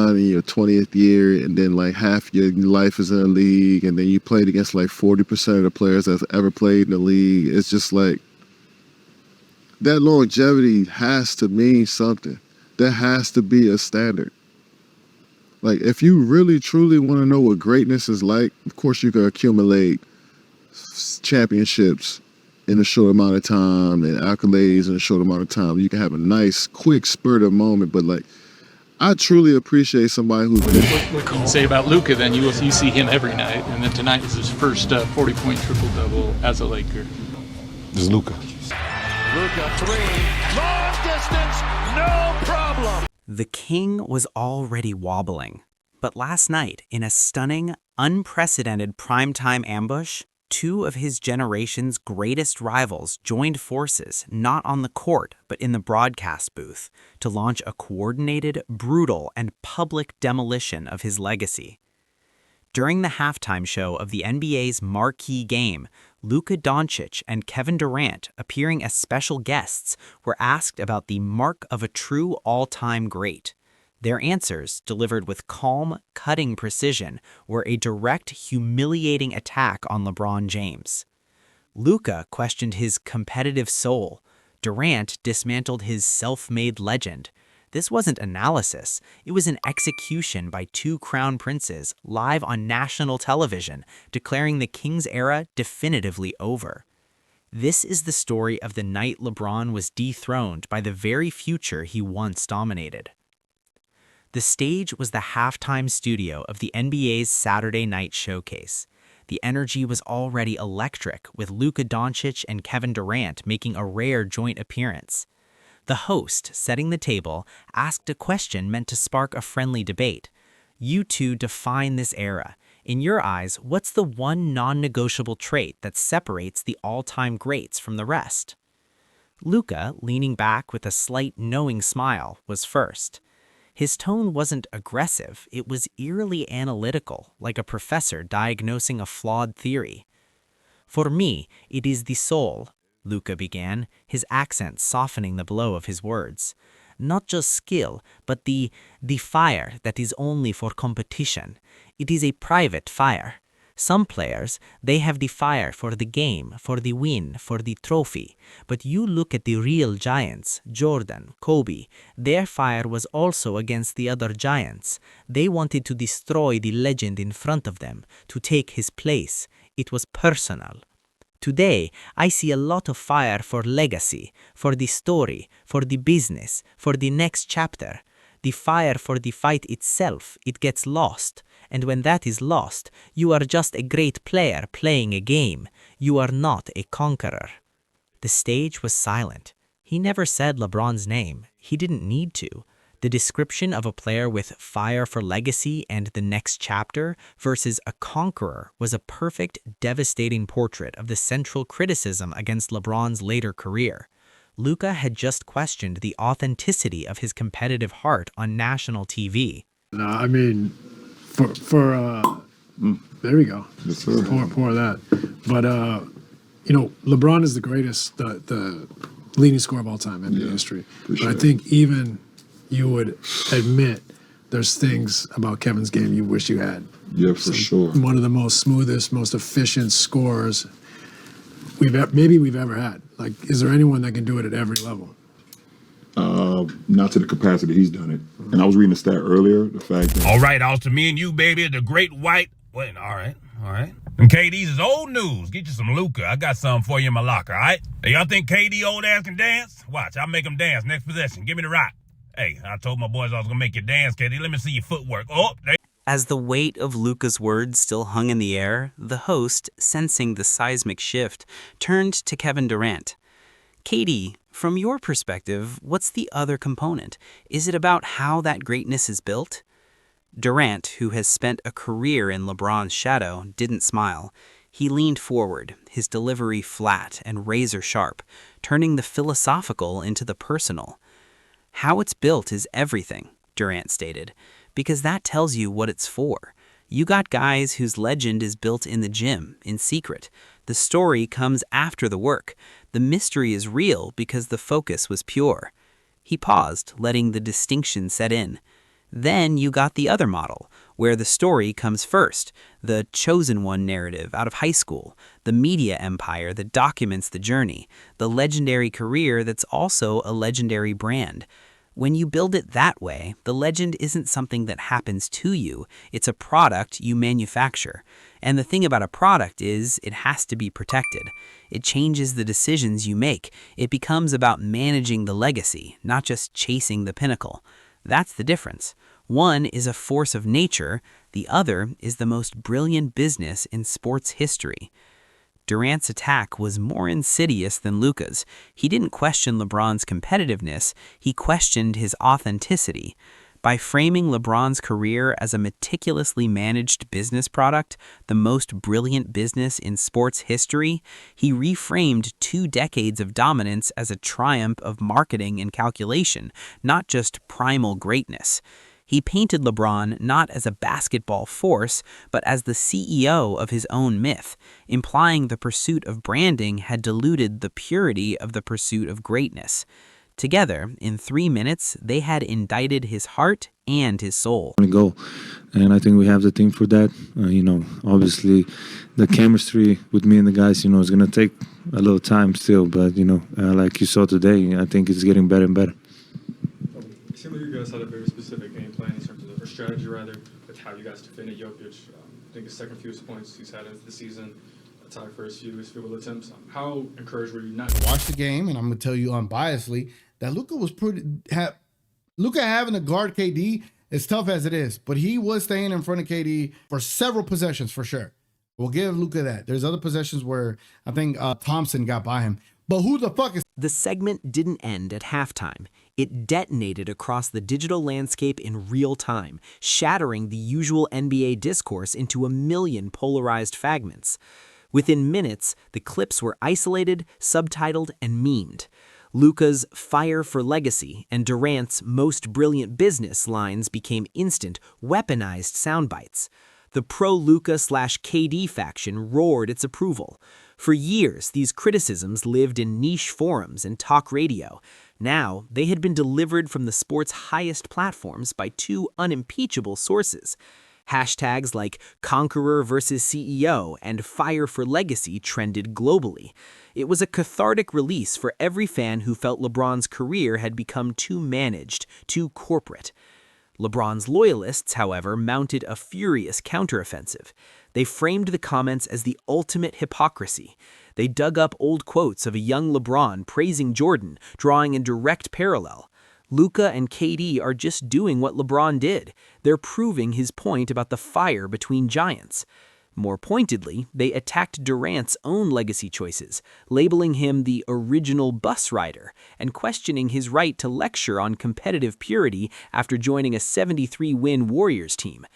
sign in your 20th year, and then like half your life is in the league, and then you played against like 40% of the players that's ever played in the league. It's just like that longevity has to mean something. There has to be a standard. Like, if you really truly want to know what greatness is like, of course you can accumulate championships in a short amount of time and accolades in a short amount of time. You can have a nice, quick spurt of moment, but like, I truly appreciate somebody who's been. What can you say about Luka then? You see him every night, and then tonight is his first 40-point triple-double as a Laker. This is Luka. Luka three, long distance, no problem. The king was already wobbling, but last night, in a stunning, unprecedented primetime ambush, two of his generation's greatest rivals joined forces not on the court but in the broadcast booth to launch a coordinated, brutal, and public demolition of his legacy. During the halftime show of the NBA's marquee game, Luka Dončić and Kevin Durant, appearing as special guests, were asked about the mark of a true all-time great. Their answers, delivered with calm, cutting precision, were a direct, humiliating attack on LeBron James. Luka questioned his competitive soul. Durant dismantled his self-made legend. This wasn't analysis. It was an execution by two crown princes live on national television, declaring the King's era definitively over. This is the story of the night LeBron was dethroned by the very future he once dominated. The stage was the halftime studio of the NBA's Saturday night showcase. The energy was already electric, with Luka Dončić and Kevin Durant making a rare joint appearance. The host, setting the table, asked a question meant to spark a friendly debate. You two define this era. In your eyes, what's the one non-negotiable trait that separates the all-time greats from the rest? Luka, leaning back with a slight knowing smile, was first. His tone wasn't aggressive, it was eerily analytical, like a professor diagnosing a flawed theory. For me, it is the soul, Luka began, his accent softening the blow of his words. Not just skill, but the fire that is only for competition. It is a private fire. Some players, they have the fire for the game, for the win, for the trophy. But you look at the real giants, Jordan, Kobe, their fire was also against the other giants. They wanted to destroy the legend in front of them, to take his place. It was personal. Today, I see a lot of fire for legacy, for the story, for the business, for the next chapter. The fire for the fight itself, it gets lost. And when that is lost, you are just a great player playing a game. You are not a conqueror. The stage was silent. He never said LeBron's name. He didn't need to. The description of a player with fire for legacy and the next chapter versus a conqueror was a perfect, devastating portrait of the central criticism against LeBron's later career. Luka had just questioned the authenticity of his competitive heart on national TV. No, I mean, there we go. Yes, sir. Pour that. But, LeBron is the greatest, the leading scorer of all time in NBA history. But sure. I think even you would admit there's things about Kevin's game you wish you had. Yeah, for sure. One of the most smoothest, most efficient scorers we've ever had. Like, is there anyone that can do it at every level? Not to the capacity he's done it. And I was reading a stat earlier, the fact that... All right, Austin, me and you, baby, the great white... Wait, all right. Them KDs is old news. Get you some Luka. I got something for you in my locker, all right? Hey, y'all think KD old ass can dance? Watch, I'll make him dance next possession. Give me the rock. Hey, I told my boys I was going to make you dance, KD. Let me see your footwork. Oh, there. As the weight of Luka's words still hung in the air, the host, sensing the seismic shift, turned to Kevin Durant. KD, from your perspective, what's the other component? Is it about how that greatness is built? Durant, who has spent a career in LeBron's shadow, didn't smile. He leaned forward, his delivery flat and razor-sharp, turning the philosophical into the personal. How it's built is everything, Durant stated, because that tells you what it's for. You got guys whose legend is built in the gym, in secret. The story comes after the work. The mystery is real because the focus was pure. He paused, letting the distinction set in. Then you got the other model, where the story comes first, the chosen one narrative out of high school, the media empire that documents the journey, the legendary career that's also a legendary brand. When you build it that way, the legend isn't something that happens to you, it's a product you manufacture. And the thing about a product is it has to be protected. It changes the decisions you make. It becomes about managing the legacy, not just chasing the pinnacle. That's the difference. One is a force of nature, the other is the most brilliant business in sports history. Durant's attack was more insidious than Luka's. He didn't question LeBron's competitiveness, he questioned his authenticity. By framing LeBron's career as a meticulously managed business product, the most brilliant business in sports history, he reframed 2 decades of dominance as a triumph of marketing and calculation, not just primal greatness. He painted LeBron not as a basketball force, but as the CEO of his own myth, implying the pursuit of branding had diluted the purity of the pursuit of greatness. Together, in 3 minutes, they had indicted his heart and his soul. Go, and I think we have the team for that. Obviously, the chemistry with me and the guys, is going to take a little time still, but like you saw today, I think it's getting better and better. It seemed like you guys had a very specific game plan in terms of, or strategy rather, with how you guys defended Jokic. I think his second fewest points he's had into the season, a tie for his fewest field goal attempts. How encouraged were you not to watch the game? And I'm gonna tell you unbiasedly that Luka was Luka having to guard KD as tough as it is, but he was staying in front of KD for several possessions for sure. We'll give Luka that. There's other possessions where I think Thompson got by him. But who the fuck is... The segment didn't end at halftime. It detonated across the digital landscape in real time, shattering the usual NBA discourse into a million polarized fragments. Within minutes, the clips were isolated, subtitled, and memed. Luka's "Fire for Legacy" and Durant's "Most Brilliant Business" lines became instant, weaponized soundbites. The pro-Luka/KD faction roared its approval. For years, these criticisms lived in niche forums and talk radio. Now, they had been delivered from the sport's highest platforms by 2 unimpeachable sources. Hashtags like "Conqueror versus CEO" and "Fire for Legacy" trended globally. It was a cathartic release for every fan who felt LeBron's career had become too managed, too corporate. LeBron's loyalists, however, mounted a furious counteroffensive. They framed the comments as the ultimate hypocrisy. They dug up old quotes of a young LeBron praising Jordan, drawing a direct parallel. Luka and KD are just doing what LeBron did. They're proving his point about the fire between giants. More pointedly, they attacked Durant's own legacy choices, labeling him the original bus rider and questioning his right to lecture on competitive purity after joining a 73-win Warriors team.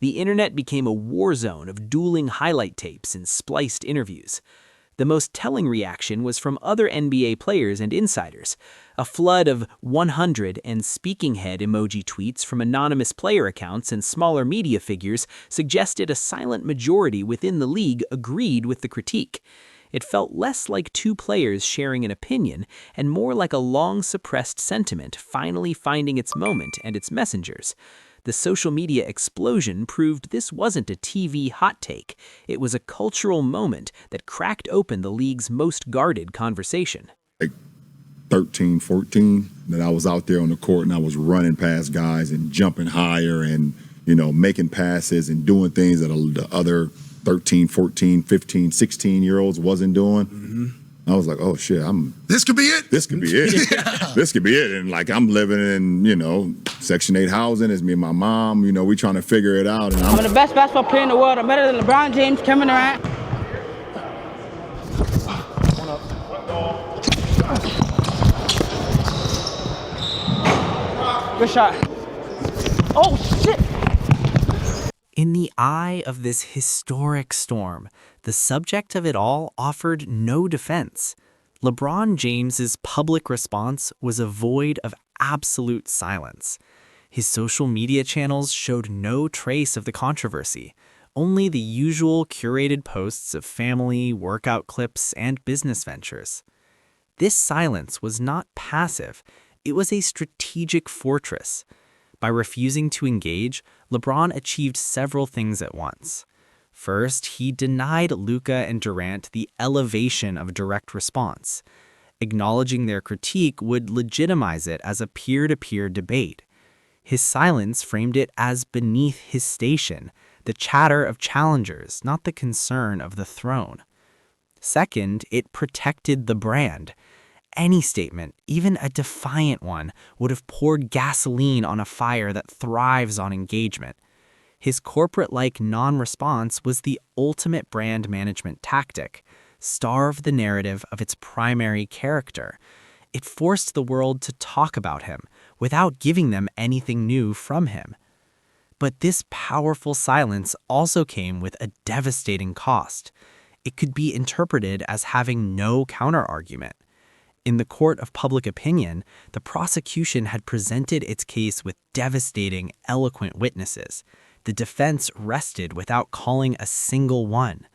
The internet became a war zone of dueling highlight tapes and spliced interviews. The most telling reaction was from other NBA players and insiders. A flood of 100 and speaking head emoji tweets from anonymous player accounts and smaller media figures suggested a silent majority within the league agreed with the critique. It felt less like 2 players sharing an opinion and more like a long-suppressed sentiment finally finding its moment and its messengers. The social media explosion proved this wasn't a TV hot take. It was a cultural moment that cracked open the league's most guarded conversation. 13, 14, that I was out there on the court and I was running past guys and jumping higher and, making passes and doing things that the other 13, 14, 15, 16-year-olds wasn't doing. Mm-hmm. I was like, oh shit, this could be it. This could be it. Yeah. This could be it. And like I'm living in, Section 8 housing. It's me and my mom, we trying to figure it out. And I'm the best basketball player in the world. I'm better than LeBron James, Kevin Durant. Good shot. Oh shit! In the eye of this historic storm, the subject of it all offered no defense. LeBron James's public response was a void of absolute silence. His social media channels showed no trace of the controversy, only the usual curated posts of family, workout clips, and business ventures. This silence was not passive, it was a strategic fortress. By refusing to engage, LeBron achieved several things at once. First, he denied Luka and Durant the elevation of direct response. Acknowledging their critique would legitimize it as a peer-to-peer debate. His silence framed it as beneath his station, the chatter of challengers, not the concern of the throne. Second, it protected the brand. Any statement, even a defiant one, would have poured gasoline on a fire that thrives on engagement. His corporate-like non-response was the ultimate brand management tactic, starve the narrative of its primary character. It forced the world to talk about him without giving them anything new from him. But this powerful silence also came with a devastating cost. It could be interpreted as having no counterargument. In the court of public opinion, the prosecution had presented its case with devastating, eloquent witnesses. The defense rested without calling a single one.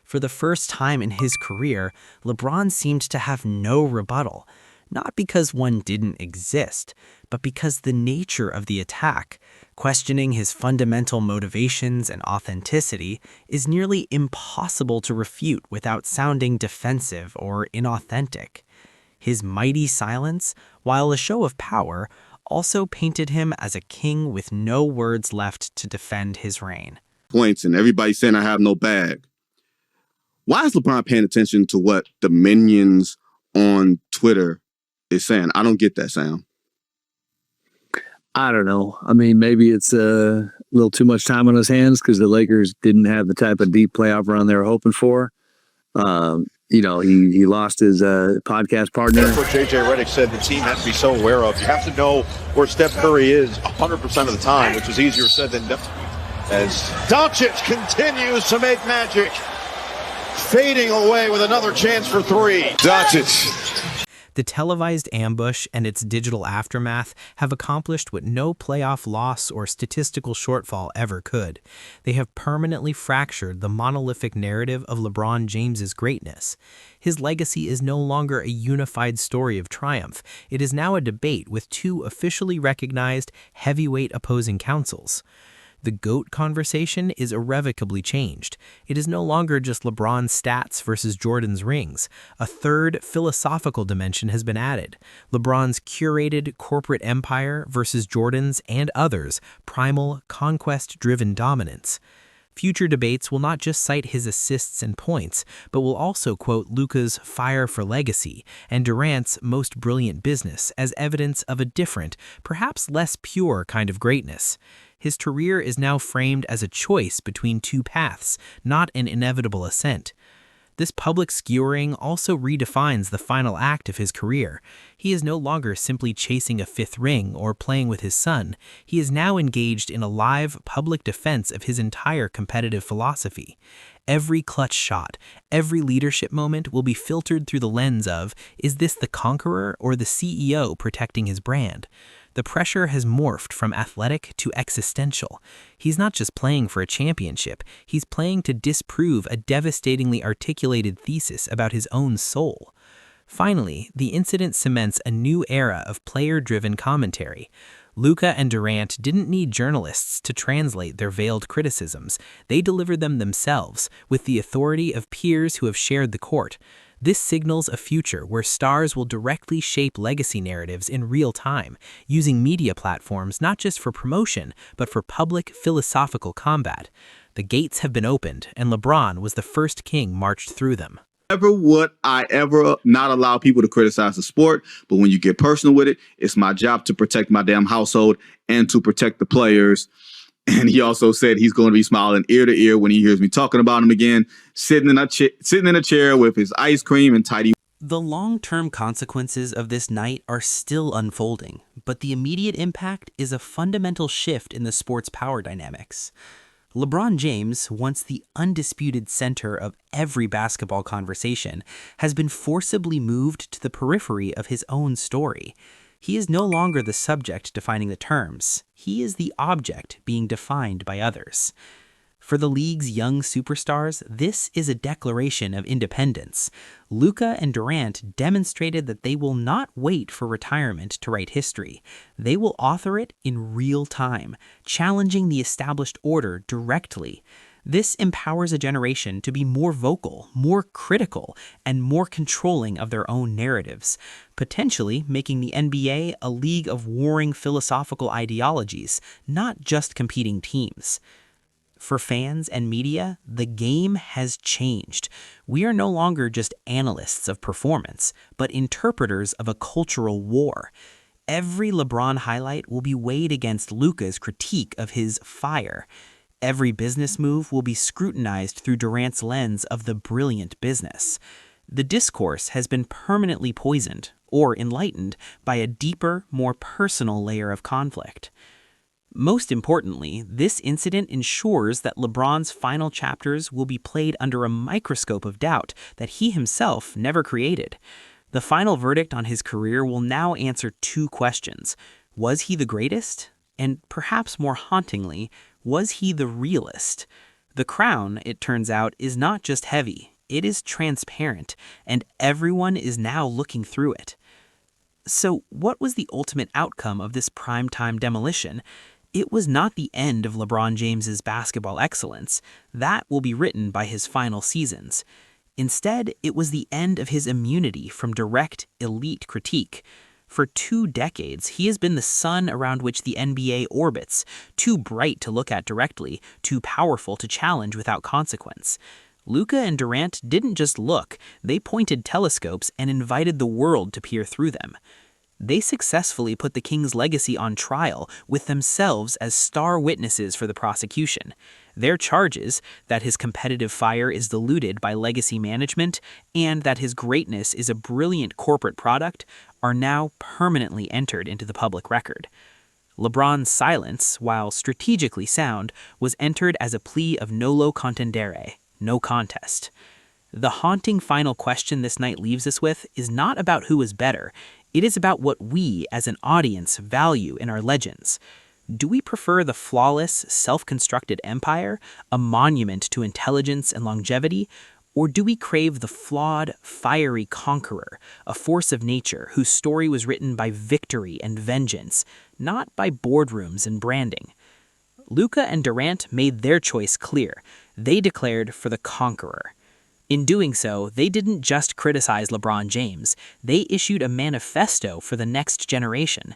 For the first time in his career, LeBron seemed to have no rebuttal, not because one didn't exist, but because the nature of the attack, questioning his fundamental motivations and authenticity, is nearly impossible to refute without sounding defensive or inauthentic. His mighty silence, while a show of power, also painted him as a king with no words left to defend his reign. Points and everybody saying I have no bag. Why is LeBron paying attention to what the minions on Twitter is saying? I don't get that, Sam. I don't know. I mean, maybe it's a little too much time on his hands because the Lakers didn't have the type of deep playoff run they were hoping for. He lost his podcast partner. That's what J.J. Redick said the team has to be so aware of. You have to know where Steph Curry is 100% of the time, which is easier said than done. As Dončić continues to make magic, fading away with another chance for three. Dončić. The televised ambush and its digital aftermath have accomplished what no playoff loss or statistical shortfall ever could. They have permanently fractured the monolithic narrative of LeBron James's greatness. His legacy is no longer a unified story of triumph. It is now a debate with two officially recognized heavyweight opposing counsels. The GOAT conversation is irrevocably changed. It is no longer just LeBron's stats versus Jordan's rings. A third philosophical dimension has been added. LeBron's curated corporate empire versus Jordan's and others' primal, conquest-driven dominance. Future debates will not just cite his assists and points, but will also quote Luka's fire for legacy and Durant's most brilliant business as evidence of a different, perhaps less pure kind of greatness. His career is now framed as a choice between two paths, not an inevitable ascent. This public skewering also redefines the final act of his career. He is no longer simply chasing a fifth ring or playing with his son. He is now engaged in a live public defense of his entire competitive philosophy. Every clutch shot, every leadership moment will be filtered through the lens of, is this the conqueror or the CEO protecting his brand? The pressure has morphed from athletic to existential. He's not just playing for a championship, he's playing to disprove a devastatingly articulated thesis about his own soul. Finally, the incident cements a new era of player-driven commentary. Luka and Durant didn't need journalists to translate their veiled criticisms. They delivered them themselves, with the authority of peers who have shared the court. This signals a future where stars will directly shape legacy narratives in real time, using media platforms not just for promotion, but for public philosophical combat. The gates have been opened, and LeBron was the first king marched through them. Never would I ever not allow people to criticize the sport, but when you get personal with it, it's my job to protect my damn household and to protect the players. And he also said he's going to be smiling ear to ear when he hears me talking about him again, sitting in a chair with his ice cream and tidy. The long-term consequences of this night are still unfolding, but the immediate impact is a fundamental shift in the sport's power dynamics. LeBron James, once the undisputed center of every basketball conversation, has been forcibly moved to the periphery of his own story. He is no longer the subject defining the terms. He is the object being defined by others. For the league's young superstars, this is a declaration of independence. Luka and Durant demonstrated that they will not wait for retirement to write history. They will author it in real time, challenging the established order directly. This empowers a generation to be more vocal, more critical, and more controlling of their own narratives, potentially making the NBA a league of warring philosophical ideologies, not just competing teams. For fans and media, the game has changed. We are no longer just analysts of performance, but interpreters of a cultural war. Every LeBron highlight will be weighed against Luka's critique of his fire. Every business move will be scrutinized through Durant's lens of the brilliant business. The discourse has been permanently poisoned or enlightened by a deeper, more personal layer of conflict. Most importantly, this incident ensures that LeBron's final chapters will be played under a microscope of doubt that he himself never created. The final verdict on his career will now answer two questions. Was he the greatest? And perhaps more hauntingly, was he the realist? The crown, it turns out, is not just heavy, it is transparent, and everyone is now looking through it. So what was the ultimate outcome of this primetime demolition? It was not the end of LeBron James's basketball excellence. That will be written by his final seasons. Instead, it was the end of his immunity from direct, elite critique. For 2 decades, he has been the sun around which the NBA orbits, too bright to look at directly, too powerful to challenge without consequence. Luka and Durant didn't just look, they pointed telescopes and invited the world to peer through them. They successfully put the king's legacy on trial with themselves as star witnesses for the prosecution. Their charges, that his competitive fire is diluted by legacy management and that his greatness is a brilliant corporate product, are now permanently entered into the public record. LeBron's silence, while strategically sound, was entered as a plea of nolo contendere, no contest. The haunting final question this night leaves us with is not about who is better. It is about what we, as an audience, value in our legends. Do we prefer the flawless, self-constructed empire, a monument to intelligence and longevity, or do we crave the flawed, fiery conqueror, a force of nature whose story was written by victory and vengeance, not by boardrooms and branding? Luka and Durant made their choice clear. They declared for the conqueror. In doing so, they didn't just criticize LeBron James, they issued a manifesto for the next generation.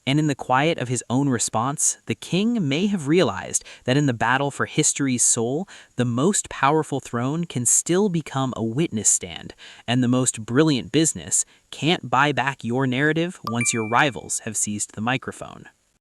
And in the quiet of his own response, the king may have realized that in the battle for history's soul, the most powerful throne can still become a witness stand, and the most brilliant business can't buy back your narrative once your rivals have seized the microphone.